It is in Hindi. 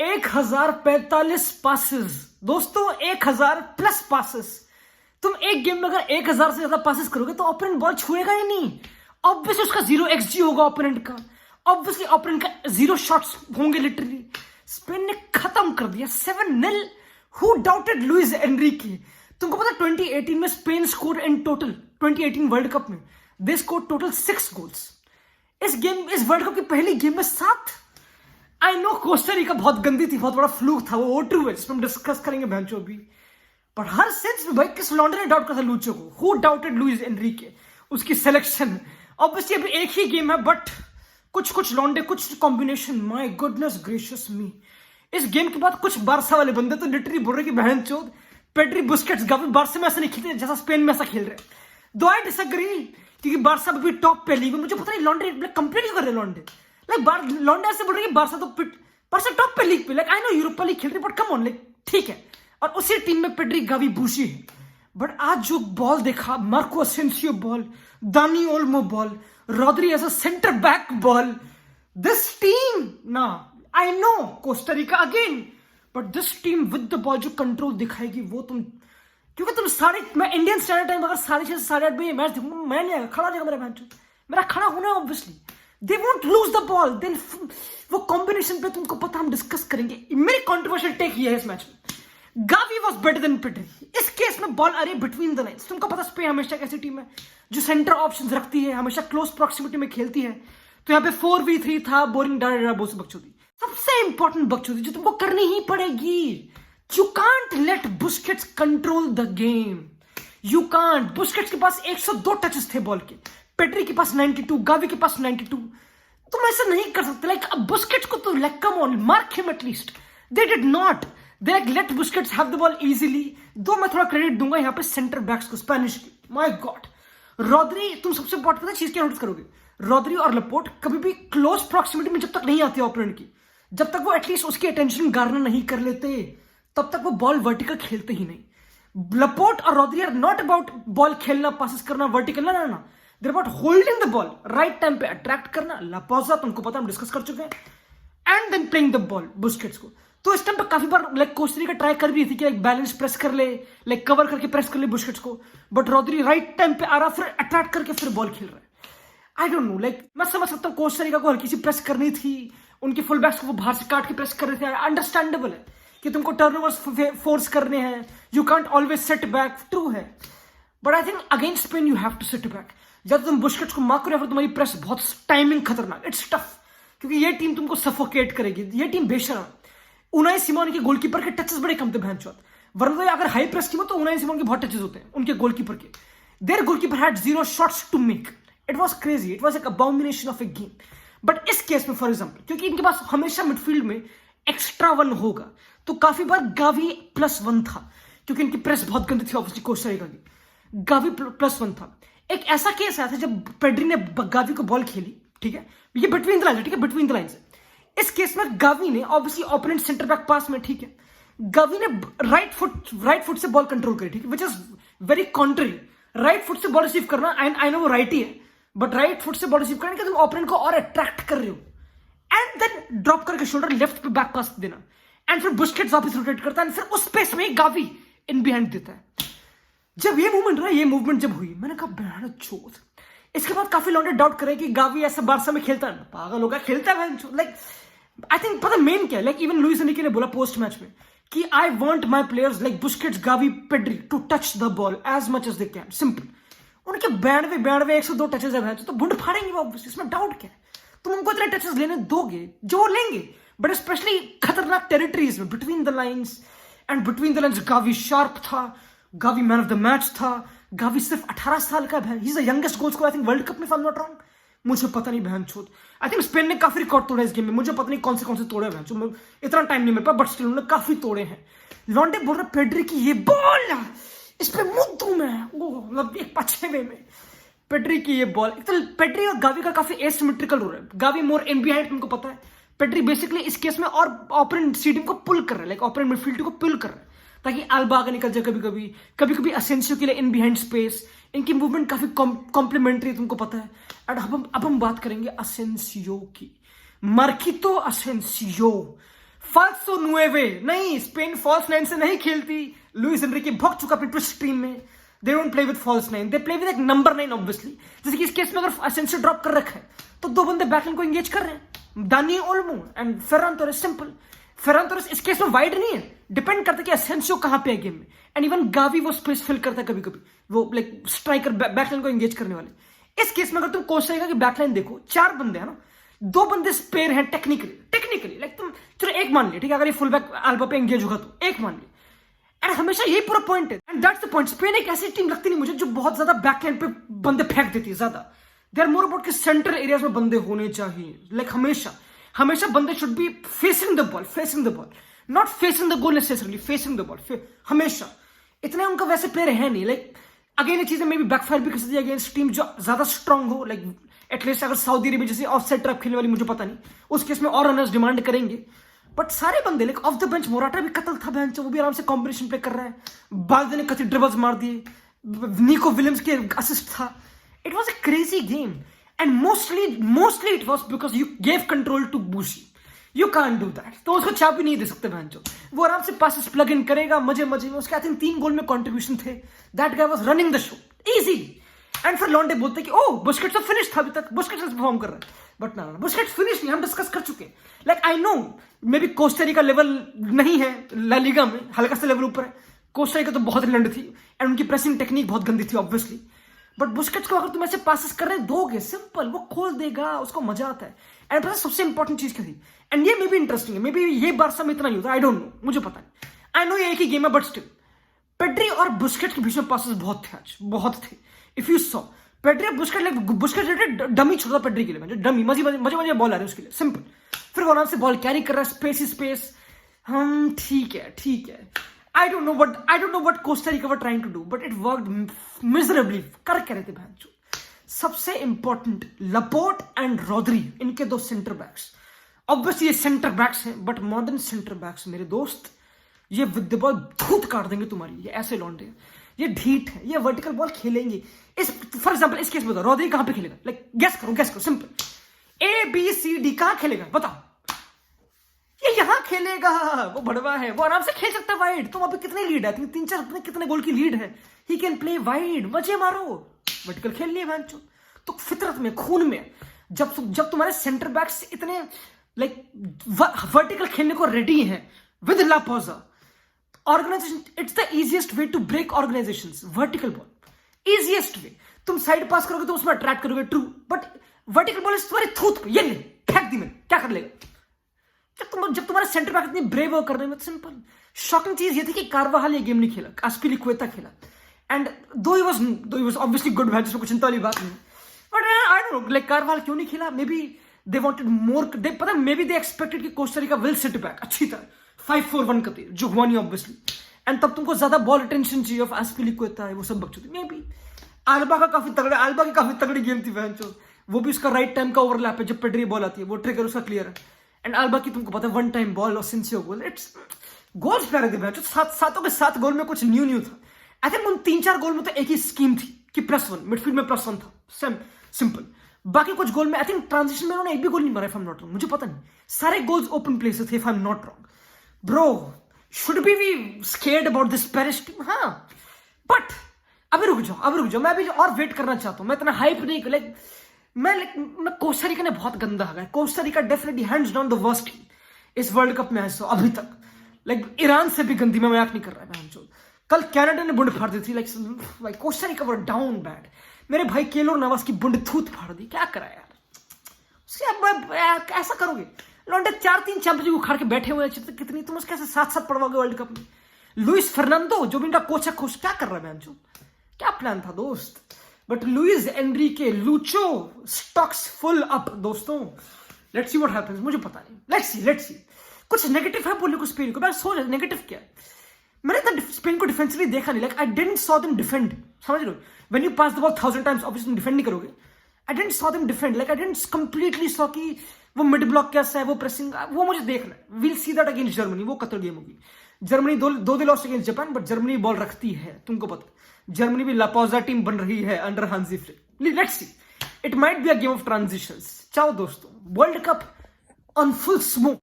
1045 पासेस दोस्तों, 1000 प्लस पासेस। तुम एक गेम में अगर 1000 से ज्यादा पासेस करोगे तो ओपोनेंट बॉल छुएगा ही नहीं। ऑब्वियसली उसका 0xg होगा ओपोनेंट का, ऑब्वियसली ओपोनेंट का 0 शॉट्स होंगे लिटरली। स्पेन ने खत्म कर दिया 7-0। Who doubted Luis Enrique. तुमको पता 2018 में Spain score in total 2018 world cup में दे स्कोर टोटल 6 गोल्स। इस वर्ल्ड कप की पहली गेम में 7। आई नो कोस्टा रिका बहुत गंदी थी, बहुत बड़ा फ्लूक था वो, ट्रू है, जिसमें हम डिस्कस करेंगे बेंचो भी। पर हर सेंस में भाई किस लॉन्डे ने डाउट करा था लूचो को? हु डाउटेड लुइस एनरिके, उसकी सिलेक्शन। ऑब्वियसली अभी एक ही गेम है बट कुछ लॉन्डे, कुछ कॉम्बिनेशन, माय गुडनेस ग्रेशियस मी। इस गेम के बाद कुछ बारसा वाले बंदे तो लिटरली बोल रहे कि बहन चोद पेड्री बुस्केट्स गावी बारसा में ऐसा नहीं खेलते जैसा स्पेन में ऐसा खेल रहे। दो आई डिसएग्री, क्योंकि बारसा भी टॉप पे लीग में, मुझे पता नहीं लॉन्डे कंप्लीट क्यों कर रहे लॉन्डे। लाइक लॉन्डे ऐसे बोल रहे कि बारसा तो बारसा टॉप पे लीग पे, like I know Europa league खेल रही बट कम ऑन, लाइक ठीक है। और उसी टीम में पेड्री गावी बूशी है। बट आज जो बॉल देखा, Marco Asensio ball, Dani Olmo ball, Rodri as a centre back ball, this team ना, I know Costa Rica again, but this team with the ball जो कंट्रोल दिखाएगी वो तुम, क्योंकि तुम मैं इंडियन स्टैंडर्ड टाइम अगर 6:30 से 8:30 में ये मैच देखूंगा, मैं नहीं आएगा, खड़ा जाएगा मेरा मैच, मेरा खड़ा होना है obviously. They won't lose the ball, then वो कॉम्बिनेशन पे तुमको पता हम डिस्कस करेंगे। मेरी कंट्रोवर्शियल टेक ये है इस मैच में, Gavi was better than Pedri. इस केस में बॉल अरे बिटवीन द लाइन्स। तुमको पता स्पेन हमेशा कैसी टीम है जो सेंटर ऑप्शन रखती है, हमेशा क्लोज प्रॉक्सिमिटी में खेलती है। तो यहाँ पे 4v3 था, बोरिंग डायरा बोस बकचोदी। सबसे इंपॉर्टेंट बकचोदी जो तुमको करनी ही पड़ेगी, you can't let Busquets control the game. You can't. Busquets के पास 102 टचेस थे बॉल के, पेड्री के पास 92, गावी के पास 92। तुम ऐसा नहीं कर सकते। लाइक अब बुस्केट्स को तो like come on, mark him at least. They did not. They like let Busquets have the ball easily. Though मैं थोड़ा क्रेडिट दूंगा यहाँ पे सेंटर बैक्स को, स्पेनिश की। माय गॉड, रॉड्री, तुम सबसे इंपॉर्टेंट पता चीज क्या नोटिस करोगे, रॉड्री और लपोर्ट कभी भी क्लोज प्रॉक्सिमिटी में जब तक नहीं आते ओपोनेंट की, जब तक वो एटलीस्ट उसकी अटेंशन गार्नर नहीं कर लेते, तब तक वो बॉल वर्टिकल खेलते ही नहीं। लपोर्ट और Rodri are not about ball खेलना, पासेस करना, वर्टिकल ना, they're about holding the ball, right time पे अट्रैक्ट करना। लापोजा तुमको पता हम डिस्कस कर चुके हैं, and then playing the ball Busquets को। तो इस टाइम पे काफी बार लाइक कोस्टा रिका ट्राई कर भी थी कि लाइक बैलेंस प्रेस कर ले, लाइक कवर करके प्रेस कर ले बुस्केट्स को, बट रॉड्री राइट टाइम पे आ रहा, फिर अट्रैक्ट करके फिर बॉल खेल रहा है। आई डोंट नो, लाइक मैं समझ सकता हूँ कोस्टा रिका को हल्की सी प्रेस करनी थी, उनके फुल बैक्स को वो बाहर से काट के प्रेस कर रहे थे। अंडरस्टैंडेबल है कि तुमको टर्नओवर्स फोर्स करने हैं, you can't always set back, true है। But I think against Spain you have to set back. जब तुम बुस्केट्स को मार्क करो, फिर तुम्हारी प्रेस बहुत टाइमिंग खतरनाक, इट्स टफ, क्योंकि ये टीम तुमको सफोकेट करेगी। ये टीम बेशरम। उनाई सिमोन के गोलकीपर के टचेस बड़े कम थे भैंचोद, वरना तो अगर हाई प्रेस की हो तो उनाई सिमोन के बहुत टचेस होते हैं उनके गोलकीपर के। Their goalkeeper had 0 shots to make. It was crazy, it was एक abomination of a game. But इस केस में फॉर एग्जांपल, क्योंकि इनके पास हमेशा मिडफील्ड में एक्स्ट्रा 1 होगा, तो काफी बार गावी +1 था, क्योंकि इनकी प्रेस बहुत गंदी थी ऑब्वियसली कोस्टा रिका की। गावी +1 था। एक ऐसा केस आया था जब पेड्री ने गावी को बॉल खेली, ठीक है, ये बिटवीन द लाइन, ठीक है, बिटवीन द लाइन्स। इस केस में गावी ने obviously opponent centre back pass में, ठीक है, गावी ने राइट फुट से बॉल कंट्रोल करी, ठीक है, which is very contrary. Right foot से बॉल रिसीव करना, एंड आई नो वो राइट ही है, बट राइट फुट से बॉल रिसीव करने के तुम ओपोनेंट को और अट्रैक्ट कर रहे हो, एंड देन ड्रॉप करके शोल्डर लेफ्ट पे बैक पास देना, एंड फिर बुस्केट्स वापस रोटेट करता है, एंड फिर उस स्पेस में गावी इन बिहाइंड देता है। जब ये मूवमेंट जब हुई, मैंने कहा बहन चोद। इसके बाद काफी लौंडे डाउट करे कि गावी ऐसा बारसा में खेलता है, पागल होगा, खेलता है लाइक। आई थिंक पता मेन क्या है, लाइक इवन लुइस एनरिके ने बोला पोस्ट मैच में कि I want my players like Busquets, Gavi, Pedri to touch the ball as much as they can, simple. उनके 92 102 टचेस है तो बुंड फाड़ेंगे वो, इसमें डाउट क्या है। तुम उनको इतने टचेस लेने दोगे जो वो लेंगे, बट स्पेशली खतरनाक टेरिटरीज में between the lines, and between the lines Gavi sharp था, Gavi man of the match था। गावी सिर्फ 18 साल का है, he is the youngest goal scorer I think world cup में, if I am not wrong. मुझे पता नहीं बहन छोड़। आई थिंक स्पेन ने काफी रिकॉर्ड तोड़े इस गेम में, मुझे पता नहीं कौन से तोड़े बहन छोड़, इतना टाइम नहीं मिल पाया, बट स्टिल उन्होंने काफी तोड़े हैं। लॉन्डे बोल रहे पेड्री की ये बॉल, इस पे मुंह दूं मैं, मतलब एक पछेवे में। पेड्री की ये बॉल, एक तो पेड्री और गावी का काफी एसिमेट्रिकल हो रहा है। गावी मोर इन बिहाइंड, तुमको पता है। पेड्री बेसिकली इस केस में और ओपोनेंट सीटिंग को पुल कर रहा है, लाइक ओपोनेंट मिडफील्ड को पुल कर रहा है, ताकि अल्बा आगे निकल जाए कभी कभी असेंसियो के लिए इन बिहाइंड स्पेस। इनकी मूवमेंट काफी कॉम्प्लीमेंट्री, तुमको पता है। और अब हम बात करेंगे असेंसियो की। मार्कितो असेंसियो फाल्सो नुएवे नहीं, स्पेन फॉल्स नाइन से नहीं खेलती। लुइस एनरिके भग चुका अपनी ट्विस्ट टीम में। They don't play with false nine, they play with एक नंबर 9 ऑब्वियसली। जैसे कि इस केस में अगर असेंसियो ड्रॉप कर रखा है तो दो बंदे बैकलाइन को एंगेज कर रहे हैं, दानी Olmo and Ferran Torres. Simple. Ferran Torres इस केस में वाइड नहीं है, डिपेंड करता है कि असेंसियो कहां पे है गेम में। एंड इवन गावी वो स्पेस फिल करता है कभी कभी, वो लाइक स्ट्राइकर बैकलाइन को एंगेज करने वाले। इस केस में अगर तुम कोस्टारिका की बैकलाइन देखो, 4 बंदे हैं ना, 2 बंदे स्पेयर हैं टेक्निकली लाइक तुम चलो एक मान लिया, ठीक है, अगर ये फुल बैक अल्बा पे एंगेज होगा तो एक मान लिया। एंड हमेशा यही पूरा पॉइंट है, and that's the point. Spain एक ऐसी टीम लगती नहीं मुझे जो बहुत ज्यादा बैकलाइन पे बंदे फेंक देती है ज्यादा। दे आर मोर अबाउट कि सेंट्रल एरियाज में बंदे होने चाहिए। लाइक हमेशा बंदे should be facing the ball, not facing the goal necessarily, facing the ball हमेशा। इतने उनका वैसे प्लेयर है नहीं। लाइक अगेन ये चीजें मे बी बैकफायर भी कर सकती है अगेंस्ट टीम जो ज्यादा स्ट्रांग हो। लाइक एटलीस्ट अगर सऊदी अरेबिया जैसे ऑफ साइड ट्रैप खेलने वाली, मुझे पता नहीं, उस केस में और रनर्स डिमांड करेंगे। बट सारे बंदे like of the bench, Morata भी कतल था बेंच, वो भी आराम से कॉम्बिनेशन प्ले कर रहा है। बाल्दे ने कति ड्रिबल्स मार दिए, निको विलियम्स के असिस्ट था। It was a crazy game and mostly it was because you gave control to Busi. You can't do that, तो उसको चाबी नहीं दे सकते बेंचो। वो आराम से पासेस प्लग इन करेगा मजे में। उसके आई थिंक 3 गोल में कंट्रीब्यूशन थे। That guy was running the show easy. And फिर लॉन्डे बोलते कि ओह बुस्केट्स तो फिनिश था, अभी तक बुस्केट्स परफॉर्म कर रहा है। बट ना, बुस्केट्स फिनिश नहीं, हम डिस्कस कर चुके हैं। Like I know may be Costa Rica level नहीं है ला लीगा में, हल्का सा लेवल ऊपर है। कोस्टारिका तो बहुत लंड थी एंड उनकी प्रेसिंग टेक्निक बहुत गंदी थी ऑब्वियसली। बट बुस्केट्स को अगर तुम ऐसे पासेस कर रहे दोगे, सिंपल, वो खोल देगा, उसको मजा आता है। एंड पता सबसे इंपॉर्टेंट चीज क्या थी, एंड ये मे बी इंटरेस्टिंग है, मे बी ये बारसा में इतना नहीं होता, आई डोंट नो, मुझे पता नहीं। आई नो ये एक ही गेम है बट स्टिल पेड्री और बुस्केट्स के बीच में पासेस बहुत थे आज, बहुत थे। इफ यू सॉ पेड्री और बुस्केट्स डमी छोड़ा पेड्री के लिए, डमी मजे बॉल आ रहे हैं उसके लिए, सिंपल। फिर वो आराम से बॉल कैरी कर रहा है, स्पेस। हम ठीक है। I don't know what Costa Rica were trying to do, but it worked miserably. कर क्या रहे थे भांचो? सबसे इंपॉर्टेंट लपोर्ट एंड रॉड्री, इनके 2 सेंटर बैक्स। ऑब्वियसली ये सेंटर बैक्स हैं, बट मॉडर्न सेंटर बैक्स मेरे दोस्त, ये विद द बॉल धूत काट देंगे तुम्हारी। ये ऐसे लौंडे हैं, ये ढीठ है, ये वर्टिकल बॉल खेलेंगे। फॉर एग्जाम्पल इस केस में बताओ रॉड्री कहां पे खेलेगा? लाइक गेस करो, सिंपल। ABCD कहां खेलेगा बताओ? ये यहां खेलेगा, वो बड़वा है, वो आराम से खेल सकता है वाइड। तुम अभी कितने लीड है? 3-4 कितने गोल की लीड है? ही कैन प्ले वाइड, मजे मारो, वर्टिकल खेल लिए मैच। तो फितरत में, खून में, जब तुम्हारे सेंटर बैक्स इतने लाइक वर्टिकल खेलने को रेडी हैं विद ला पोजा, organisation, it's the easiest way to break organisations. Vertical ball easiest way. तुम साइड पास करोगे तो उसमें अट्रैक्ट करोगे, ट्रू, बट वर्टिकल बॉल तुम्हारे थूत पे, ये ले फेंक दी, मैंने क्या कर लेगा? जब तुम्हारे सेंटर बैक इतनी ब्रेव कर रहे हैं, सिंपल। शॉकिंग चीज ये थी कि कार्वाहाल ये गेम नहीं खेला, Azpilicueta खेला। एंड दो he was obviously good match, कुछ चिंता वाली बात नहीं। But I don't know like कार्वाहाल क्यों नहीं खेला? May be they wanted more, दे पता मे बी दे एक्सपेक्टेड कि Costa Rica will sit back अच्छी तरह 5-4-1 करती जो हुआ नहीं ऑब्वियसली। एंड तब तुमको ज्यादा बॉल अटेंशन चाहिए ऑफ Azpilicueta है, वो सब बकचोदी। मे बी आल्बा की काफी तगड़ी गेम थी बहनचोद। वो भी उसका राइट टाइम का ओवरलैप है, जब पेड्री बॉल आती है वो ट्रिगर उसका क्लियर है। एंड आल्बा की तुमको पता है 1 टाइम बॉल और सिंसियो गोल, इट्स गोल्स प्यारे थे मैच। 7 के 7 गोल में कुछ न्यू था। आई थिंक उन 3-4 गोल में तो एक ही स्कीम थी कि +1 मिडफील्ड में +1 था, सिंपल। बाकी कुछ गोल में आई थिंक ट्रांजिशन में उन्होंने एक भी गोल नहीं मारा, if I am not wrong, मुझे पता नहीं। सारे गोल्स ओपन प्ले से थे, if I am not wrong. Bro should be we scared about this Paris team? हाँ, बट अभी रुक जाओ, मैं अभी और वेट करना चाहता हूँ। मैं इतना हाइप नहीं, लाइक मैं कोस्टा रिका ने बहुत गंदा आ गया। Costa Rica definitely hands down the worst team इस वर्ल्ड कप में है सो अभी तक। लाइक ईरान से भी गंदी, मैं मजाक नहीं कर रहा है। कल कनाडा ने बुंड फाड़ दी थी, like Costa Rica were down bad. मेरे भाई केलोर नवाज की बुंड थूत फाड़ दी, क्या करा यार उसके। अब ऐसा करोगे लौंडे 4-3 चैंपियन उखाड़ के बैठे हुए हैं, कितनी तुम उसके साथ पड़वाओगे वर्ल्ड कप में? लुइस फर्नांडो जो भी इनका कोच है, क्या कर रहा है? क्या प्लान था दोस्त? But Luis Enrique, locho stocks full up दोस्तों। लेट्स सी व्हाट हैपेंस, मुझे पता नहीं। लेट्स सी कुछ नेगेटिव है बोलने को स्पेन को। मैं सोच रहा नेगेटिव क्या है, मैंने तो स्पेन को डिफेंसिवली देखा नहीं। Like I didn't saw them defend, समझ रहे हो? When you pass the ball 1000 times obviously defend नहीं करोगे। I didn't saw them defend, like I didn't completely saw कि वो मिड ब्लॉक कैसा है, वो प्रेसिंग, वो मुझे देखना है। Will see that against Germany, वो कतल गेम होगी। Germany 2 loss against Japan, but Germany ball रखती है, तुमको पता। जर्मनी भी लापोजा टीम बन रही है अंडर हांजी flick. Let's see, it might be a game of transitions. चाओ दोस्तों, world cup on full smoke.